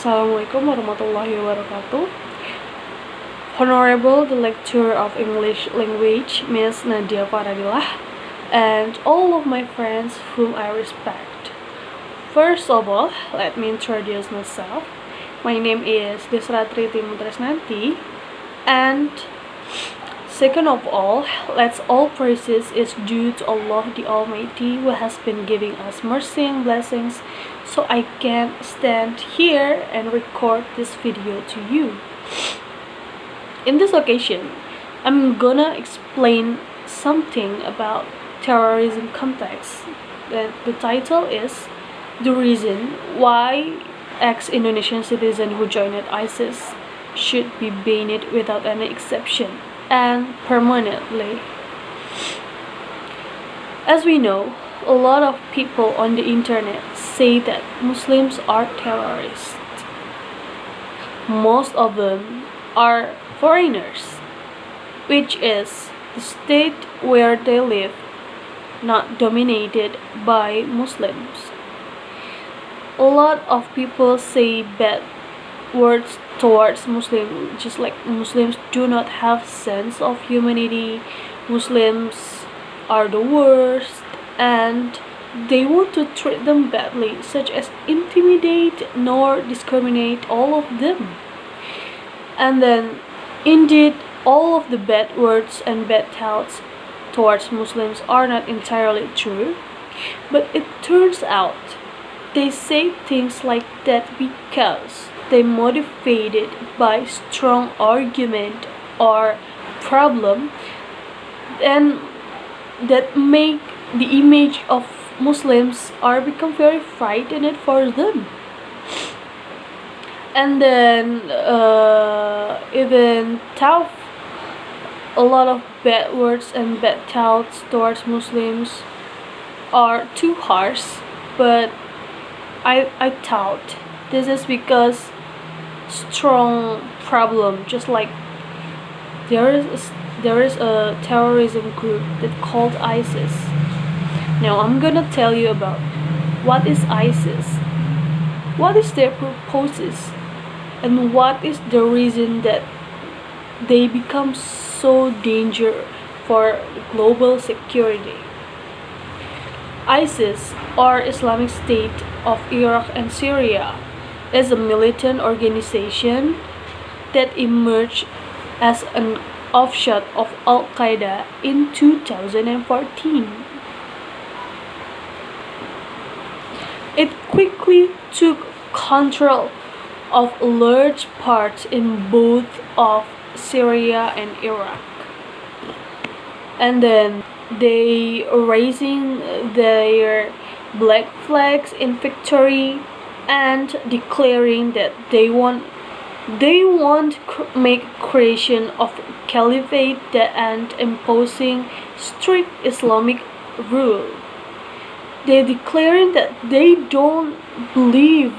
Assalamualaikum warahmatullahi wabarakatuh. Honorable the lecturer of English language, Miss Nadia Faradilah, and all of my friends whom I respect. First of all, let me introduce myself. My name is Desratri Timur, and second of all, let's all praises is due to Allah the Almighty, who has been giving us mercy and blessings, so I can stand here and record this video to you. In this occasion, I'm gonna explain something about terrorism context. The title is The Reason Why Ex-Indonesian Citizen Who Joined ISIS Should Be Banned Without Any Exception and Permanently. As we know, a lot of people on the internet say that Muslims are terrorists. Most of them are foreigners, which is the state where they live, not dominated by Muslims. A lot of people say bad words towards Muslims, just like Muslims do not have sense of humanity, Muslims are the worst, and they want to treat them badly, such as intimidate nor discriminate all of them. And then, indeed, all of the bad words and bad thoughts towards Muslims are not entirely true, but it turns out they say things like that because they motivated by strong argument or problem, and that make the image of Muslims are become very frightened for them. And then even tough, a lot of bad words and bad thoughts towards Muslims are too harsh, but I thought this is because strong problem, just like there is a terrorism group that called ISIS. Now I'm gonna tell you about what is ISIS, what is their purposes, and what is the reason that they become so dangerous for global security. ISIS, or Islamic State of Iraq and Syria, is a militant organization that emerged as an offshoot of Al-Qaeda in 2014. It quickly took control of large parts in both of Syria and Iraq. And then they raising their black flags in victory and declaring that they want make creation of caliphate and imposing strict Islamic rule. They're declaring that they don't believe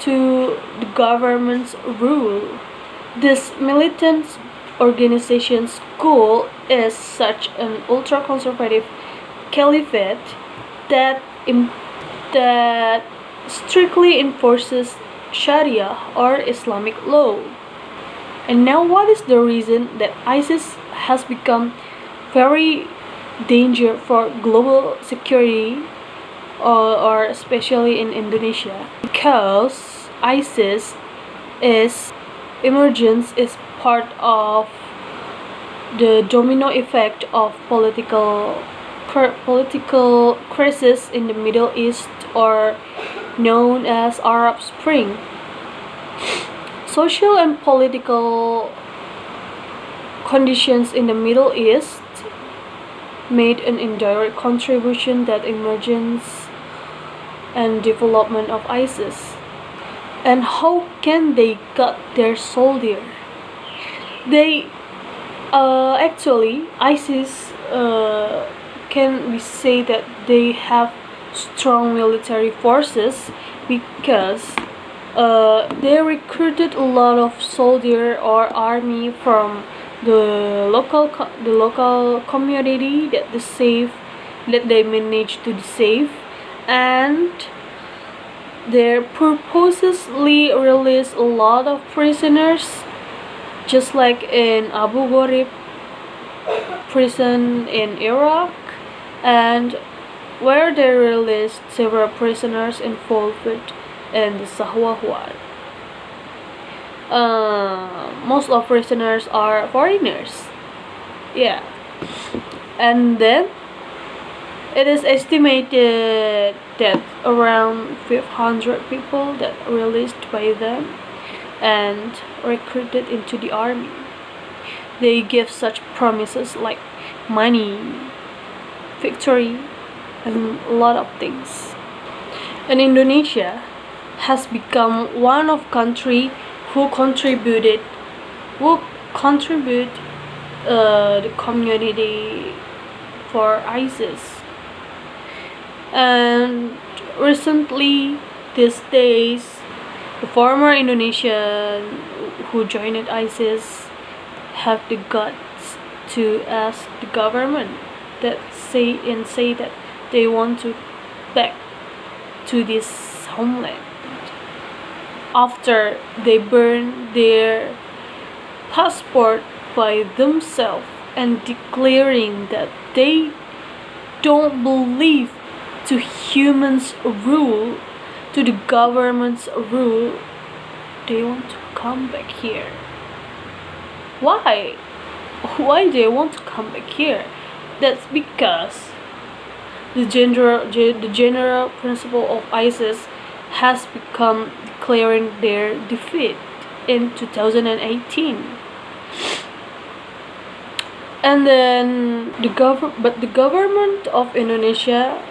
to the government's rule. This militant organization's goal is such an ultra-conservative caliphate that strictly enforces Sharia or Islamic law. And now, what is the reason that ISIS has become very danger for global security, or especially in Indonesia? Because ISIS emergence is part of the domino effect of political crisis in the Middle East, or known as Arab Spring. Social and political conditions in the Middle East made an indirect contribution that emergence and development of ISIS. And how can they got their soldier? They actually ISIS can we say that they have strong military forces because they recruited a lot of soldier or army from the local community that they managed to save, and they purposely release a lot of prisoners, just like in Abu Ghraib prison in Iraq, and where they released several prisoners involved in the Sahwa War. Most of prisoners are foreigners. Yeah, and then it is estimated that around 500 people that released by them and recruited into the army. They give such promises like money, victory, and a lot of things. And Indonesia has become one of country who contribute the community for ISIS. And recently, these days, the former Indonesian who joined ISIS have the guts to ask the government that say that they want to back to this homeland after they burn their passport by themselves and declaring that they don't believe to humans rule, to the government's rule. They want to come back here. Why they want to come back here? That's because the general principle of ISIS has become declaring their defeat in 2018. And then the government of Indonesia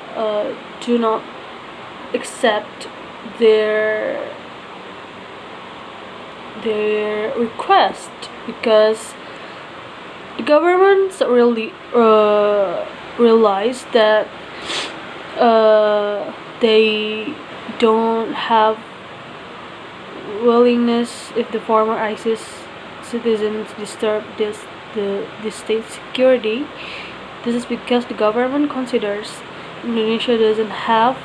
do not accept their request, because the governments really realize that they don't have willingness if the former ISIS citizens disturb the state security. This is because the government considers Indonesia doesn't have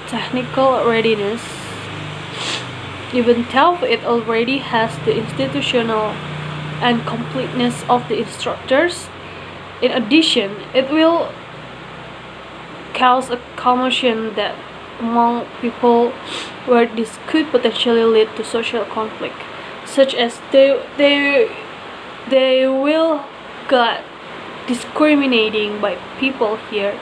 technical readiness, even though it already has the institutional and completeness of the instructors. In addition, it will cause a commotion that among people where this could potentially lead to social conflict, such as they will get discriminating by people here,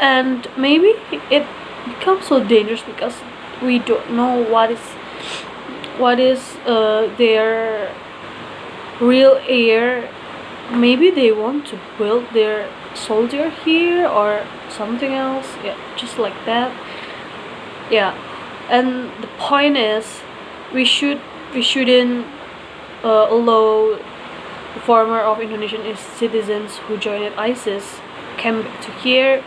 and maybe it becomes so dangerous because we don't know what is their real air. Maybe they want to build their soldier here or something else. Yeah, just like that. Yeah, and the point is, we shouldn't allow the former of Indonesian citizens who joined ISIS came back to here,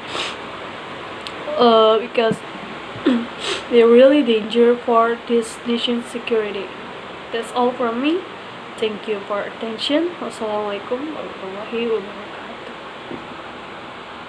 because they're really danger for this nation's security. That's all from me. Thank you for attention. Wassalamualaikum warahmatullahi wabarakatuh.